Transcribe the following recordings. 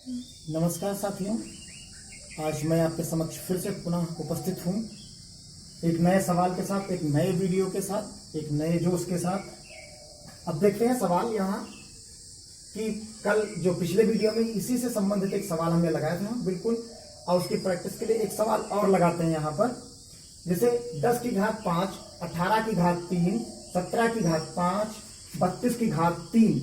नमस्कार साथियों, आज मैं आपके समक्ष फिर से पुनः उपस्थित हूँ एक नए सवाल के साथ, एक नए वीडियो के साथ, एक नए जोश के साथ। अब देखते हैं सवाल यहाँ कि कल जो पिछले वीडियो में इसी से संबंधित एक सवाल हमने लगाया था बिल्कुल, और उसकी प्रैक्टिस के लिए एक सवाल और लगाते हैं यहाँ पर। जैसे 10 की घात 5, 18 की घात 3, 17 की घात 5, 32 की घात 3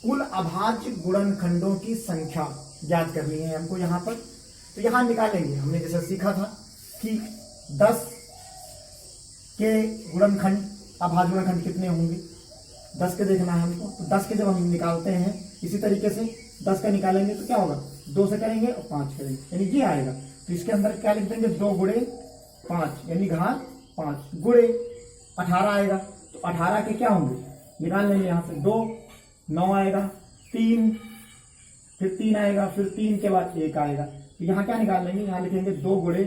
कुल अभाज्य गुणनखंडों की संख्या ज्ञात करनी है हमको यहाँ पर। तो यहाँ निकालेंगे, हमने जैसे सीखा था कि 10 के गुणनखंड, अभाज्य गुणनखंड कितने होंगे, 10 के देखना है हमको। तो 10 के जब हम निकालते हैं इसी तरीके से 10 का निकालेंगे तो क्या होगा, 2 से करेंगे और 5 करेंगे, यानी ये आएगा। तो इसके अंदर क्या लिख देंगे, 2 गुणे 5 यानी घात 5 गुणे 18 आएगा। तो 18 के क्या होंगे, निकाल लेंगे यहाँ से, 2 9 आएगा, 3 फिर 3 आएगा, फिर 3 के बाद 1 आएगा। तो यहाँ क्या निकाल लेंगे, यहाँ लिखेंगे 2 गुणे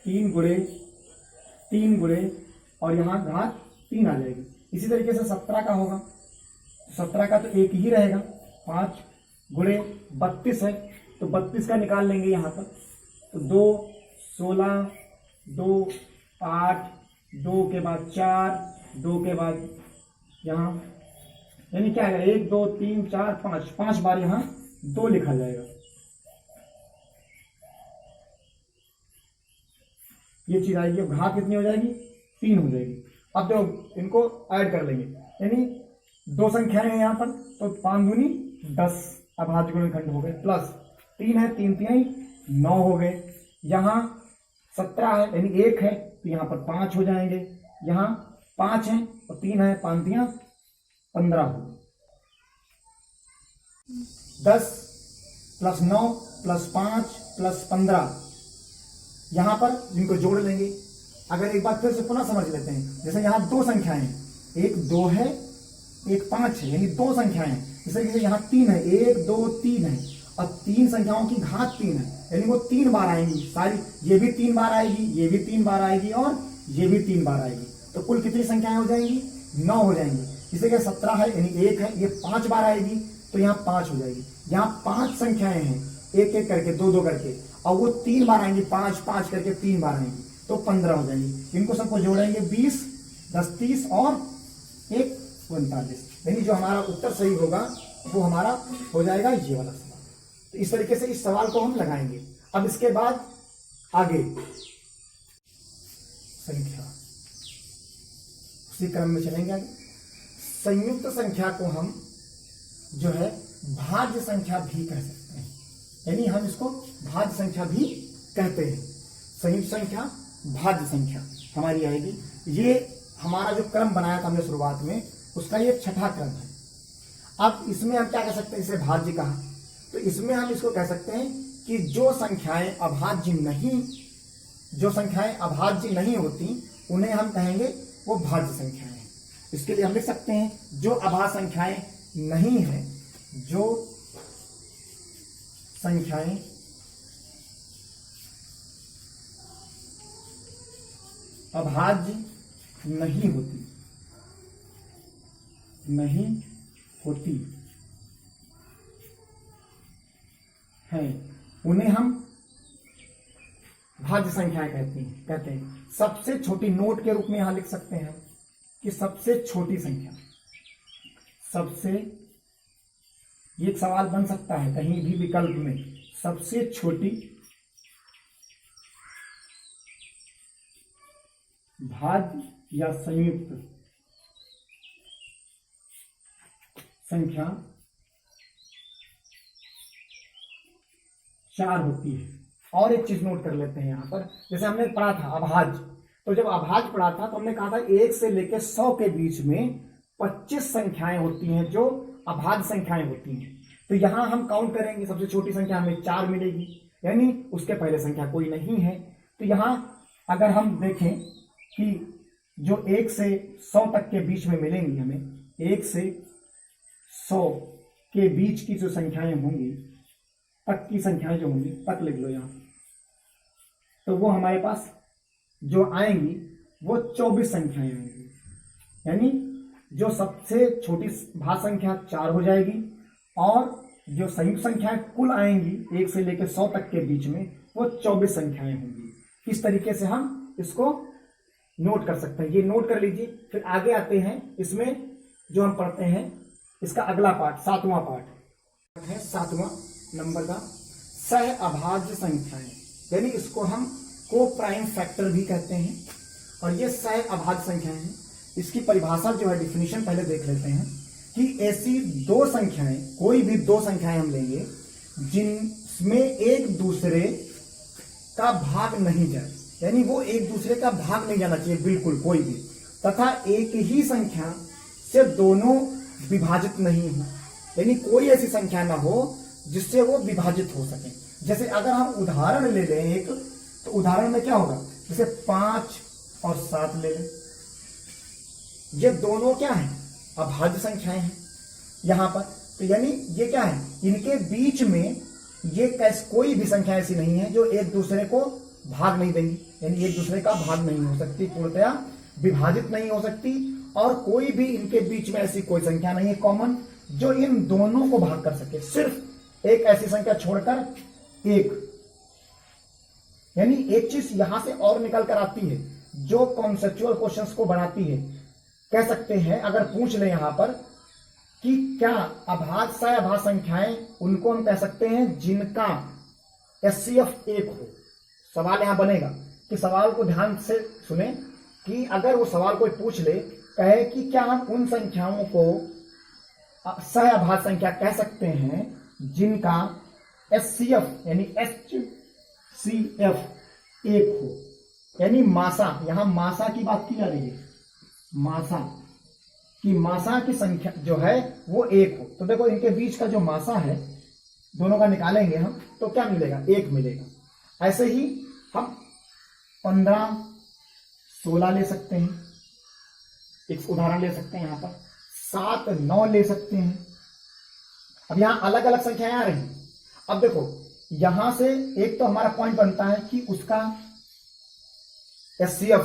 3 गुणे 3 गुणे और यहाँ घात 3 आ जाएगी। इसी तरीके से 17 का होगा, 17 का तो 1 ही रहेगा, 5 गुणे 32 है तो 32 का निकाल लेंगे यहाँ पर। तो 2 16 2 8 2 के बाद 4 2 के बाद यहाँ यानी क्या आएगा, 1 2 3 4 5 5 बार यहाँ 2 लिखा जाएगा। ये चीज आएगी। अब घात कितनी हो जाएगी, 3 हो जाएगी। अब जो इनको ऐड कर लेंगे, यानी 2 संख्याएं हैं यहाँ पर, तो 5 दूनी 10 अभाज्य गुणनखंड हो गए, प्लस 3 है, 3 3 9 हो गए। यहाँ 17 है यानी 1 है तो यहाँ पर 5 हो जाएंगे, यहाँ 5 है और 3 है, 5 3 15 हो। 10 प्लस 9 प्लस 5 प्लस 15 यहां पर इनको जोड़ लेंगे। अगर एक बात फिर से पुनः समझ लेते हैं, जैसे यहां 2 संख्याएं हैं, एक 2 है एक 5 है, यानी 2 संख्याएं हैं। इस तरीके से यहां 3 है, 1 2 3 है और 3 संख्याओं की घात 3 है, यानी वो 3 बार आएंगी सारी। ये भी 3 बार आएगी, ये भी 3 बार आएगी और ये भी 3 बार आएगी। तो कुल कितनी संख्याएं हो जाएंगी, 9 हो जाएंगी। इसी के 17 है यानी 1 है, ये 5 बार आएगी तो यहाँ 5 हो जाएगी। यहाँ 5 संख्याएं हैं, एक एक करके 2 2 करके, और वो 3 बार आएंगी, 5 5 करके 3 बार आएंगी तो 15 हो जाएंगी। इनको सबको जोड़ेंगे, 20 10 30 और 1 39, यानी जो हमारा उत्तर सही होगा वो हमारा हो जाएगा ये वाला सवाल। तो इस तरीके से इस सवाल को हम लगाएंगे। अब इसके बाद आगे संख्या, उसी क्रम में चलेंगे आगे। संयुक्त संख्या को हम जो है भाज्य संख्या भी कह सकते हैं, यानी हम इसको भाज्य संख्या भी कहते हैं। संयुक्त संख्या भाज्य संख्या हमारी आएगी। ये हमारा जो क्रम बनाया था हमने शुरुआत में, उसका ये छठा क्रम है। अब इसमें हम क्या कह सकते हैं, इसे भाज्य कहा, तो इसमें हम इसको कह सकते हैं कि जो संख्याएं अभाज्य नहीं होती उन्हें हम कहेंगे वो भाज्य संख्याएं हैं। इसके लिए हम लिख सकते हैं जो अभाज्य संख्याएं नहीं है, जो संख्याएं अभाज्य नहीं होती हैं, उन्हें हम भाज्य संख्याएं कहते हैं। सबसे छोटी नोट के रूप में यहां लिख सकते हैं कि सबसे छोटी संख्या, ये एक सवाल बन सकता है कहीं भी विकल्प में, सबसे छोटी भाज्य या संयुक्त संख्या 4 होती है। और एक चीज नोट कर लेते हैं यहां पर, जैसे हमने पढ़ा था अभाज्य, तो जब अभाज्य पढ़ा था तो हमने कहा था 1 से लेकर 100 के बीच में 25 संख्याएं होती हैं जो अभाज्य संख्याएं होती हैं। तो यहां हम काउंट करेंगे, सबसे छोटी संख्या हमें 4 मिलेगी, यानी उसके पहले संख्या कोई नहीं है। तो यहां अगर हम देखें कि जो 1 से 100 तक के बीच में मिलेंगी हमें, 1 से 100 के बीच की जो संख्याएं होंगी, तक की संख्याएं जो होंगी, तक लिख लो यहां, तो वो हमारे पास जो आएंगी वो 24 संख्याएं आएंगी, यानी जो सबसे छोटी भाज्य संख्या 4 हो जाएगी और जो संयुक्त संख्याएं कुल आएंगी 1 से लेकर 100 तक के बीच में, वो 24 संख्याएं होंगी। किस तरीके से हम इसको नोट कर सकते हैं, ये नोट कर लीजिए। फिर आगे आते हैं, इसमें जो हम पढ़ते हैं इसका अगला पार्ट, 7वां पार्ट है, 7वां नंबर का सह अभाज्य संख्याएं, यानी इसको हम को प्राइम फैक्टर भी कहते हैं। और ये सह अभाज्य संख्याएं हैं। इसकी परिभाषा जो है, डिफिनीशन पहले देख लेते हैं कि ऐसी दो संख्याएं, कोई भी दो संख्याएं हम लेंगे जिनमें एक दूसरे का भाग नहीं जाए, यानी वो एक दूसरे का भाग नहीं जाना चाहिए बिल्कुल कोई भी, तथा एक ही संख्या से दोनों विभाजित नहीं हो, यानी कोई ऐसी संख्या ना हो जिससे वो विभाजित हो सके। जैसे अगर हम उदाहरण ले लें एक, तो उदाहरण में क्या होगा, जैसे 5 और 7 ले लें, ये दोनों क्या है, अभाज्य संख्याएं हैं यहां पर। तो यानी ये क्या है, इनके बीच में ये कोई भी संख्या ऐसी नहीं है जो एक दूसरे को भाग नहीं देंगी, यानी एक दूसरे का भाग नहीं हो सकती, पूर्णतया विभाजित नहीं हो सकती। और कोई भी इनके बीच में ऐसी कोई संख्या नहीं है कॉमन जो इन दोनों को भाग कर सके, सिर्फ एक ऐसी संख्या छोड़कर एक, यानी एक चीज यहां से और निकल कर आती है जो कॉन्सेप्चुअल क्वेश्चंस को बनाती है। कह सकते हैं, अगर पूछ ले यहां पर कि क्या अभाज्य सह अभाज्य संख्याएं, उनको हम कह सकते हैं जिनका एचसीएफ 1 हो। सवाल यहां बनेगा कि सवाल को ध्यान से सुने कि अगर वो सवाल कोई पूछ ले, कहे कि क्या हम उन संख्याओं को सह अभाज्य संख्या कह सकते हैं जिनका एचसीएफ यानी एचसीएफ 1 हो, यानी मासा, यहां मासा की बात की जा रही है, मासा की संख्या जो है वो 1 हो। तो देखो इनके बीच का जो मासा है दोनों का निकालेंगे हम, तो क्या मिलेगा, 1 मिलेगा। ऐसे ही हम 15, 16 ले सकते हैं, एक उदाहरण ले सकते हैं यहां पर, 7, 9 ले सकते हैं। अब यहां अलग अलग संख्याएं आ रही हैं। अब देखो यहां से एक तो हमारा पॉइंट बनता है कि उसका एचसीएफ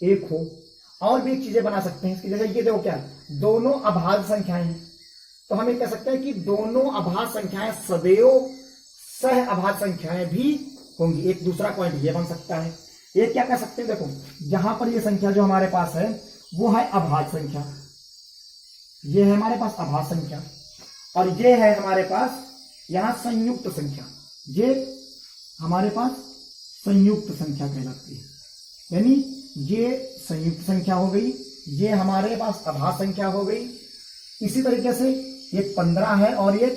1 हो, और भी एक चीजें बना सकते हैं इसकी, जैसे ये देखो क्या है, दोनों अभाज्य संख्याएं हैं, तो हम ये कह सकते हैं कि दोनों अभाज्य संख्याएं सदैव सह अभाज्य संख्याएं भी होंगी। एक दूसरा पॉइंट ये बन सकता है। ये क्या कह सकते हैं, देखो यहां पर ये संख्या जो हमारे पास है वो है अभाज्य संख्या, ये है हमारे पास अभाज्य संख्या, और ये है हमारे पास यहां संयुक्त संख्या, ये हमारे पास संयुक्त संख्या कहलाती है, यानी ये संयुक्त संख्या हो गई, ये हमारे पास अभाज्य संख्या हो गई। इसी तरीके से ये 15 है और ये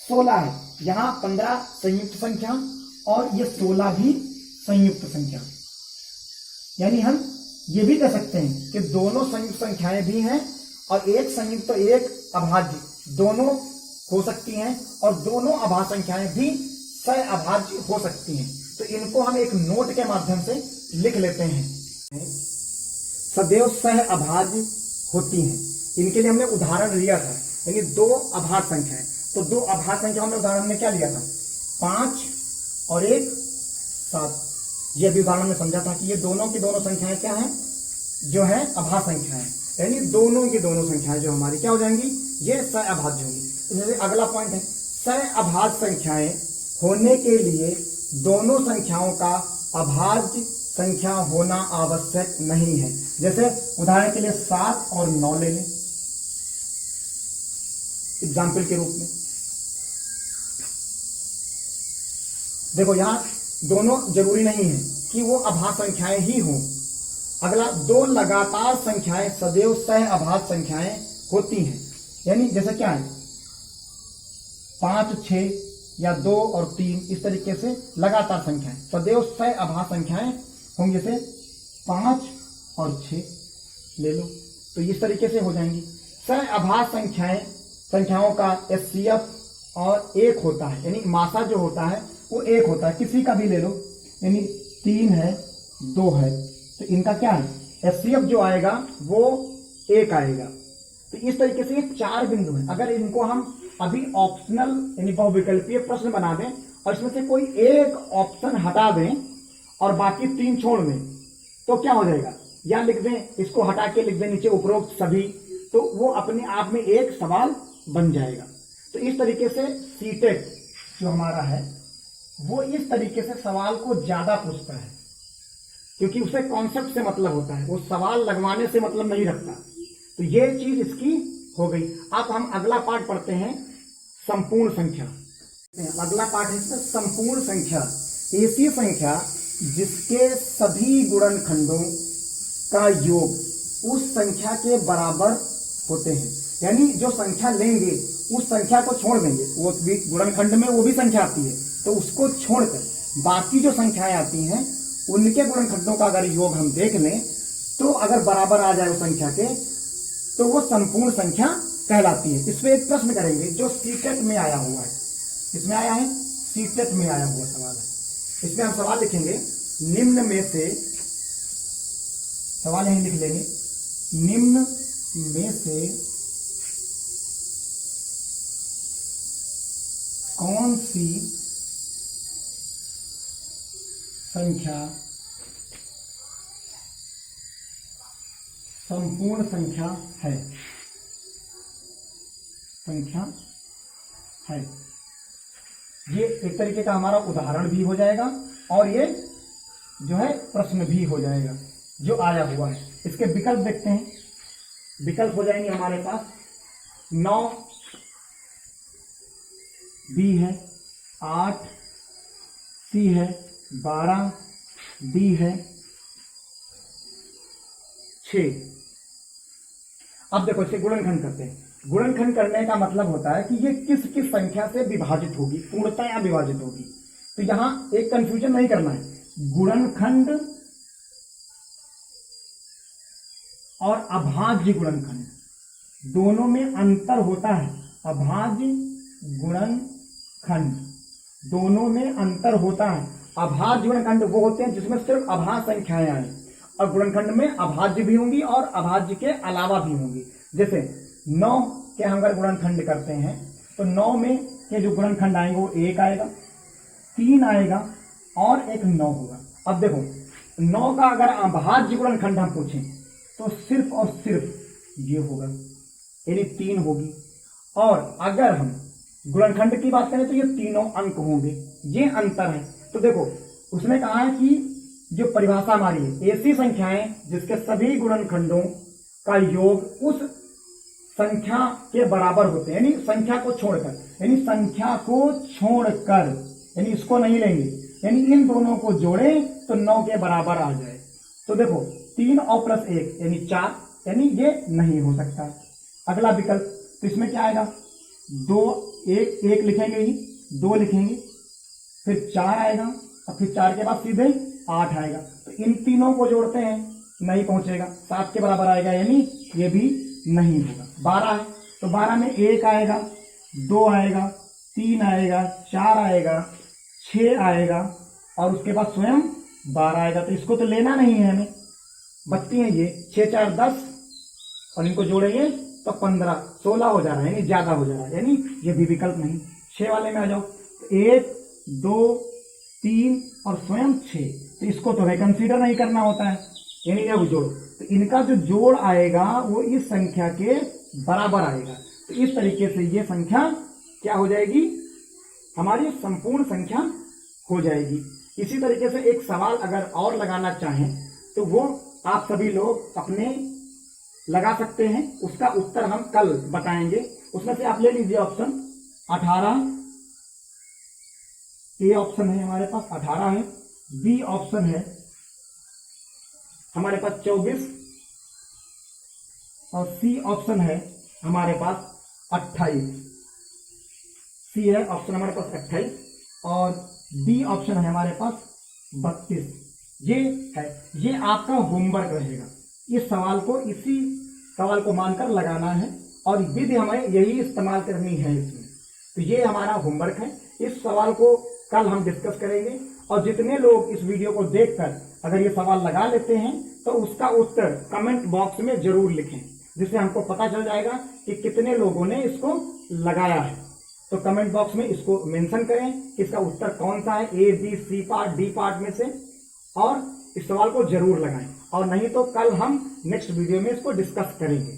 16 है, यहां 15 संयुक्त संख्या और ये 16 भी संयुक्त संख्या, यानी हम ये भी कह सकते हैं कि दोनों संयुक्त संख्याएं भी हैं और एक संयुक्त एक अभाज्य, दोनों हो सकती हैं, और दोनों अभाज्य संख्याएं भी सह अभाज्य हो सकती हैं। तो इनको हम एक नोट के माध्यम से लिख लेते हैं, सदैव सह अभाज्य होती हैं। इनके लिए हमने उदाहरण लिया था, यानी 2 अभाज्य संख्याएं, तो 2 अभाज्य संख्या हमने उदाहरण में क्या लिया था, 5 और 1, 7। यह भी उदाहरण में समझा था कि ये दोनों की दोनों संख्याएं क्या हैं, जो है अभाज्य संख्याएं, यानी दोनों की दोनों संख्याएं जो हमारी क्या हो जाएंगी, ये सह अभाज्य होंगी। जैसे अगला पॉइंट है, सह अभाज्य संख्याएं होने के लिए दोनों संख्याओं का अभाज्य संख्या होना आवश्यक नहीं है। जैसे उदाहरण के लिए 7 और 9 ले लें एग्जाम्पल के रूप में। देखो यहां दोनों जरूरी नहीं है कि वो अभाज्य संख्याएं ही हों। अगला, 2 लगातार संख्याएं सदैव सह अभाज्य संख्याएं होती हैं, यानी जैसे क्या है 5, 6 या 2 और 3, इस तरीके से लगातार संख्याएं सदैव सह अभाज्य संख्याएं होंगे। जैसे 5 और 6 ले लो, तो इस तरीके से हो जाएंगी। सह अभाज्य संख्याओं का एचसीएफ और 1 होता है, यानी मासा जो होता है वो 1 होता है, किसी का भी ले लो, यानी 3 है 2 है, तो इनका क्या है एचसीएफ जो आएगा वो 1 आएगा। तो इस तरीके से ये 4 बिंदु हैं। अगर इनको हम अभी ऑप्शनल यानी बहुविकल्पीय प्रश्न बना दें और इसमें से कोई एक ऑप्शन हटा दें और बाकी 3 छोड़ दें, तो क्या हो जाएगा, या लिख दें, इसको हटा के लिख दें नीचे उपरोक्त सभी, तो वो अपने आप में एक सवाल बन जाएगा। तो इस तरीके से सीटेट जो हमारा है वो इस तरीके से सवाल को ज्यादा पूछता है, क्योंकि उसे कॉन्सेप्ट से मतलब होता है, वो सवाल लगवाने से मतलब नहीं रखता। तो ये चीज इसकी हो गई। अब हम अगला पार्ट पढ़ते हैं, संपूर्ण संख्या। अगला पार्ट है संपूर्ण संख्या। ऐसी संख्या जिसके सभी गुणनखंडों का योग उस संख्या के बराबर होते हैं। यानी जो संख्या लेंगे उस संख्या को छोड़ देंगे, वो भी गुणनखंड में वो भी संख्या आती है, तो उसको छोड़कर बाकी जो संख्याएं आती हैं उनके गुणनखंडों का अगर योग हम देख लें तो अगर बराबर आ जाए उस संख्या के तो वो संपूर्ण संख्या कहलाती है। इसमें एक प्रश्न करेंगे जो सीटेट में आया हुआ है। इसमें आया है, सीटेट में आया हुआ सवाल है। इसमें हम सवाल लिखेंगे, निम्न में से, सवाल यहीं लिख लेंगे, निम्न में से कौन सी संख्या संपूर्ण संख्या है, संख्या है। ये एक तरीके का हमारा उदाहरण भी हो जाएगा और ये जो है प्रश्न भी हो जाएगा जो आया हुआ है। इसके विकल्प देखते हैं। विकल्प हो जाएंगे हमारे पास 9 बी है, 8 सी है, 12 डी है, 6। अब देखो इसे गुणनखंड करते हैं। गुणनखंड करने का मतलब होता है कि ये किस किस संख्या से विभाजित होगी, पूर्णतया विभाजित होगी। तो यहां एक कंफ्यूजन नहीं करना है, गुणनखंड और अभाज्य गुणनखंड दोनों में अंतर होता है। अभाज्य गुणनखंड दोनों में अंतर होता है। अभाज्य गुणनखंड वो होते हैं जिसमें सिर्फ अभाज्य संख्याएं आए, और गुणनखंड में अभाज्य भी होंगी और अभाज्य के अलावा भी होंगी। जैसे 9 के हम अगर गुणनखंड करते हैं तो 9 में के जो गुणनखंड आएंगे वो 1 आएगा, 3 आएगा और एक 9 होगा। अब देखो 9 का अगर अभाज्य गुणनखंड हम पूछें तो सिर्फ और सिर्फ ये होगा, यानी 3 होगी। और अगर हम गुणनखंड की बात करें तो ये तीनों अंक होंगे, ये अंतर है। तो देखो उसने कहा है कि जो परिभाषा हमारी है, ऐसी संख्याएं जिसके सभी गुणनखंडों का योग उस संख्या के बराबर होते हैं, यानी संख्या को छोड़कर, यानी संख्या को छोड़कर, यानी इसको नहीं लेंगे, यानी इन दोनों को जोड़े तो 9 के बराबर आ जाए। तो देखो 3 और प्लस 1 यानी 4, यानी ये नहीं हो सकता। अगला विकल्प, तो इसमें क्या आएगा, 2 1 लिखेंगे, ही 2 लिखेंगे, फिर 4 आएगा और फिर 4 के बाद सीधे 8 आएगा। तो इन तीनों को जोड़ते हैं, नहीं पहुंचेगा, 7 के बराबर आएगा, यानी ये भी नहीं होगा। 12 है तो 12 में 1 आएगा, 2 आएगा, 3 आएगा, 4 आएगा, 6 आएगा और उसके बाद स्वयं 12 आएगा। तो इसको तो लेना नहीं है हमें, बचती है ये 6 4 10 और इनको जोड़ेंगे तो 15 16 हो जा रहा है, यानी ज्यादा हो जा रहा है, यानी ये भी विकल्प नहीं। 6 वाले में आ जाओ, 1 2 3 और स्वयं 6, तो इसको तो कंसीडर नहीं करना होता है, यानी ये जोड़ो, तो इनका जो जोड़ आएगा वो इस संख्या के बराबर आएगा। तो इस तरीके से ये संख्या क्या हो जाएगी, हमारी संपूर्ण संख्या हो जाएगी। इसी तरीके से एक सवाल अगर और लगाना चाहें तो वो आप सभी लोग अपने लगा सकते हैं, उसका उत्तर हम कल बताएंगे। उसमें से आप ले लीजिए ऑप्शन 18, ए ऑप्शन है हमारे पास 18 है, बी ऑप्शन है हमारे पास 24 और सी ऑप्शन है हमारे पास 28। सी है ऑप्शन हमारे पास 28 और डी ऑप्शन है हमारे पास 32। ये है, ये आपका होमवर्क रहेगा। इस सवाल को इसी सवाल को मानकर लगाना है और विधि हमें यही इस्तेमाल करनी है इसमें। तो ये हमारा होमवर्क है। इस सवाल को कल हम डिस्कस करेंगे और जितने लोग इस वीडियो को देखकर अगर ये सवाल लगा लेते हैं तो उसका उत्तर कमेंट बॉक्स में जरूर लिखें, जिससे हमको पता चल जाएगा कि कितने लोगों ने इसको लगाया है। तो कमेंट बॉक्स में इसको मेंशन करें कि इसका उत्तर कौन सा है, A B C part D part में से, और इस सवाल को जरूर लगाएं। और नहीं तो कल हम नेक्स्ट वीडियो में इसको डिस्कस करेंगे।